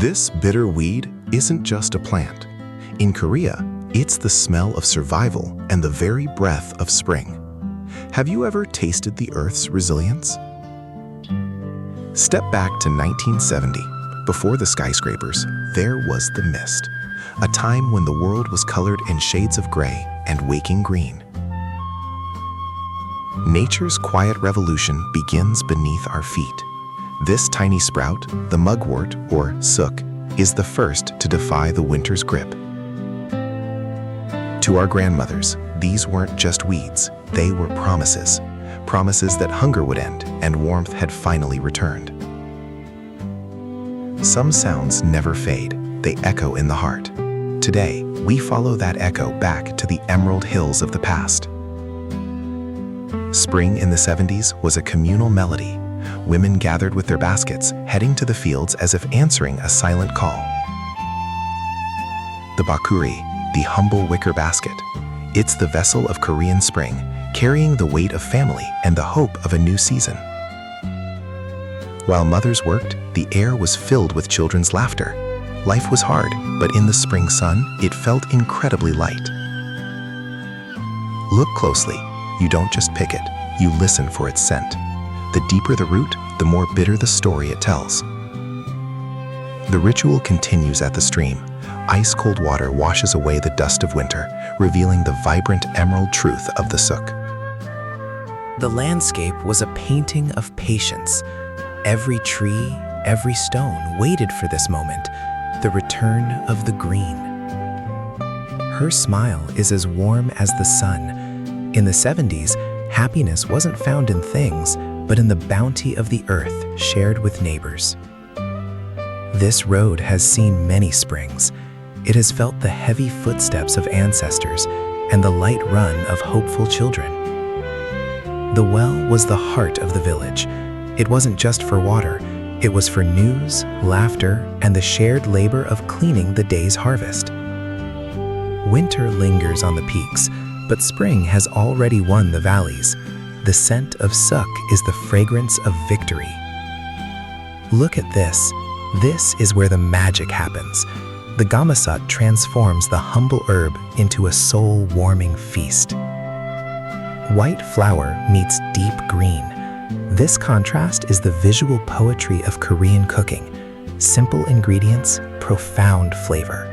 This bitter weed isn't just a plant. In Korea, it's the smell of survival and the very breath of spring. Have you ever tasted the earth's resilience? Step back to 1970. Before the skyscrapers, there was the mist, a time when the world was colored in shades of gray and waking green. Nature's quiet revolution begins beneath our feet. This tiny sprout, the mugwort, or ssuk, is the first to defy the winter's grip. To our grandmothers, these weren't just weeds, they were promises. Promises that hunger would end and warmth had finally returned. Some sounds never fade, they echo in the heart. Today, we follow that echo back to the emerald hills of the past. Spring in the 70s was a communal melody. Women gathered with their baskets, heading to the fields as if answering a silent call. The bakuri, the humble wicker basket. It's the vessel of Korean spring, carrying the weight of family and the hope of a new season. While mothers worked, the air was filled with children's laughter. Life was hard, but in the spring sun, it felt incredibly light. Look closely. You don't just pick it, you listen for its scent. The deeper the root, the more bitter the story it tells. The ritual continues at the stream. Ice-cold water washes away the dust of winter, revealing the vibrant emerald truth of the ssuk. The landscape was a painting of patience. Every tree, every stone waited for this moment, the return of the green. Her smile is as warm as the sun. In the 70s, happiness wasn't found in things, but in the bounty of the earth shared with neighbors. This road has seen many springs. It has felt the heavy footsteps of ancestors and the light run of hopeful children. The well was the heart of the village. It wasn't just for water, it was for news, laughter, and the shared labor of cleaning the day's harvest. Winter lingers on the peaks, but spring has already won the valleys. The scent of ssuk is the fragrance of victory. Look at this. This is where the magic happens. The gamasot transforms the humble herb into a soul-warming feast. White flour meets deep green. This contrast is the visual poetry of Korean cooking. Simple ingredients, profound flavor.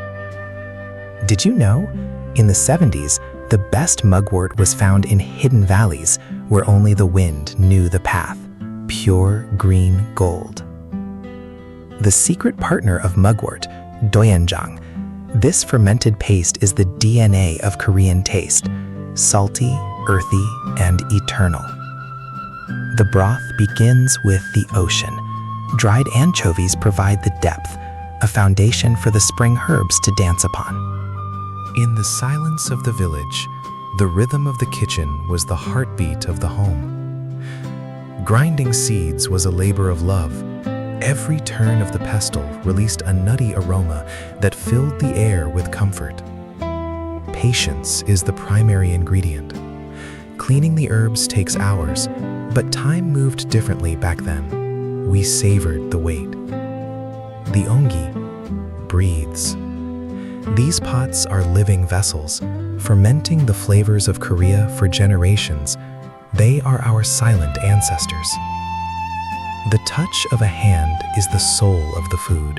Did you know? In the 70s, the best mugwort was found in hidden valleys where only the wind knew the path. Pure green gold. The secret partner of mugwort, doenjang. This fermented paste is the DNA of Korean taste. Salty, earthy, and eternal. The broth begins with the ocean. Dried anchovies provide the depth, a foundation for the spring herbs to dance upon. In the silence of the village, the rhythm of the kitchen was the heartbeat of the home. Grinding seeds was a labor of love. Every turn of the pestle released a nutty aroma that filled the air with comfort. Patience is the primary ingredient. Cleaning the herbs takes hours, but time moved differently back then. We savored the wait. The ongi breathes. These pots are living vessels, fermenting the flavors of Korea for generations. They are our silent ancestors. The touch of a hand is the soul of the food.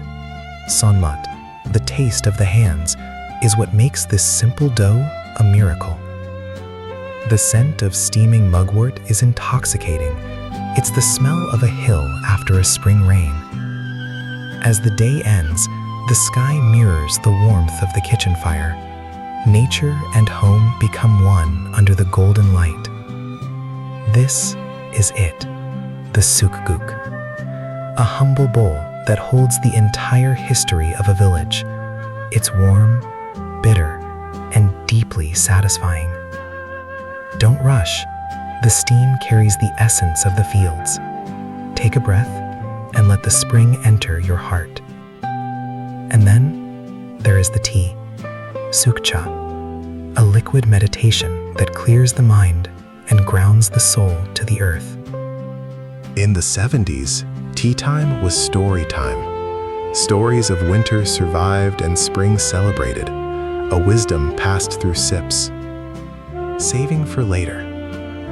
Sonmat, the taste of the hands, is what makes this simple dough a miracle. The scent of steaming mugwort is intoxicating. It's the smell of a hill after a spring rain. As the day ends, the sky mirrors the warmth of the kitchen fire. Nature and home become one under the golden light. This is it, the Ssuk-guk, a humble bowl that holds the entire history of a village. It's warm, bitter, and deeply satisfying. Don't rush. The steam carries the essence of the fields. Take a breath and let the spring enter your heart. And then there is the tea, sukcha, a liquid meditation that clears the mind and grounds the soul to the earth. In the 70s, tea time was story time. Stories of winter survived and spring celebrated, a wisdom passed through sips. Saving for later,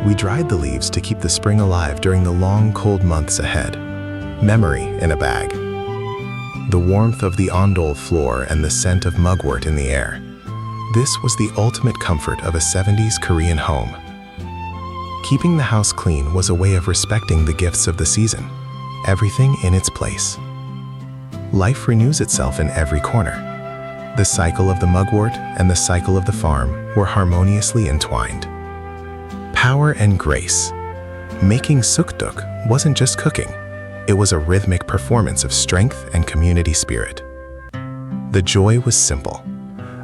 we dried the leaves to keep the spring alive during the long, cold months ahead. Memory in a bag. The warmth of the ondol floor and the scent of mugwort in the air. This was the ultimate comfort of a 70s Korean home. Keeping the house clean was a way of respecting the gifts of the season, everything in its place. Life renews itself in every corner. The cycle of the mugwort and the cycle of the farm were harmoniously entwined. Power and grace. Making Ssuk-guk wasn't just cooking, it was a rhythmic performance of strength and community spirit. The joy was simple.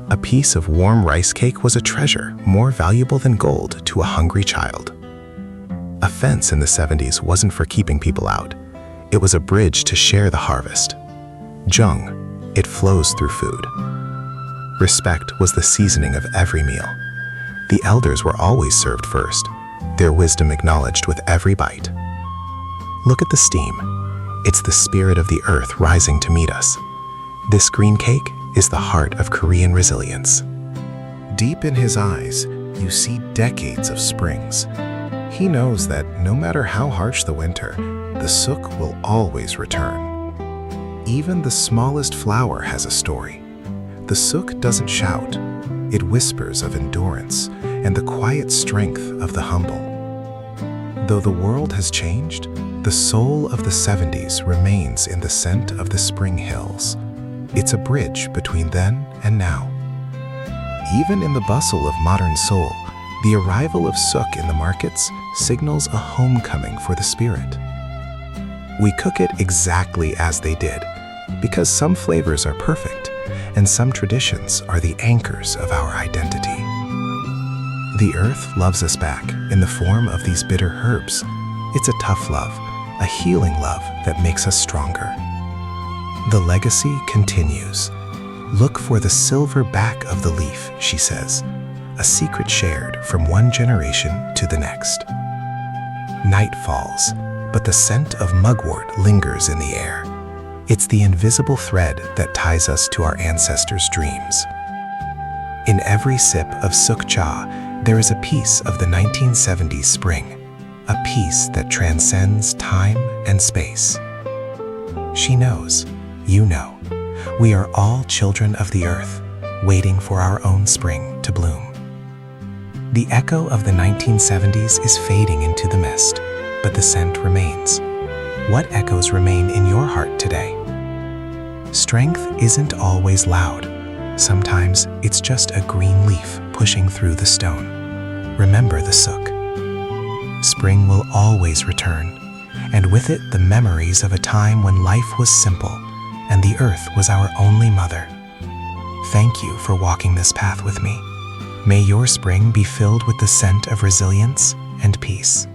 A piece of warm rice cake was a treasure more valuable than gold to a hungry child. A fence in the 70s wasn't for keeping people out. It was a bridge to share the harvest. Jung, it flows through food. Respect was the seasoning of every meal. The elders were always served first, their wisdom acknowledged with every bite. Look at the steam. It's the spirit of the earth rising to meet us. This green cake is the heart of Korean resilience. Deep in his eyes, you see decades of springs. He knows that no matter how harsh the winter, the Ssuk will always return. Even the smallest flower has a story. The Ssuk doesn't shout. It whispers of endurance and the quiet strength of the humble. Though the world has changed, the soul of the 70s remains in the scent of the spring hills. It's a bridge between then and now. Even in the bustle of modern Seoul, the arrival of Ssuk in the markets signals a homecoming for the spirit. We cook it exactly as they did, because some flavors are perfect and some traditions are the anchors of our identity. The earth loves us back in the form of these bitter herbs. It's a tough love, a healing love that makes us stronger. The legacy continues. Look for the silver back of the leaf, she says, a secret shared from one generation to the next. Night falls, but the scent of mugwort lingers in the air. It's the invisible thread that ties us to our ancestors' dreams. In every sip of Ssuk cha, there is a piece of the 1970s spring, a piece that transcends time and space. She knows, you know, we are all children of the earth, waiting for our own spring to bloom. The echo of the 1970s is fading into the mist, but the scent remains. What echoes remain in your heart today? Strength isn't always loud. Sometimes it's just a green leaf pushing through the stone. Remember the Ssuk. Spring will always return, and with it the memories of a time when life was simple and the earth was our only mother. Thank you for walking this path with me. May your spring be filled with the scent of resilience and peace.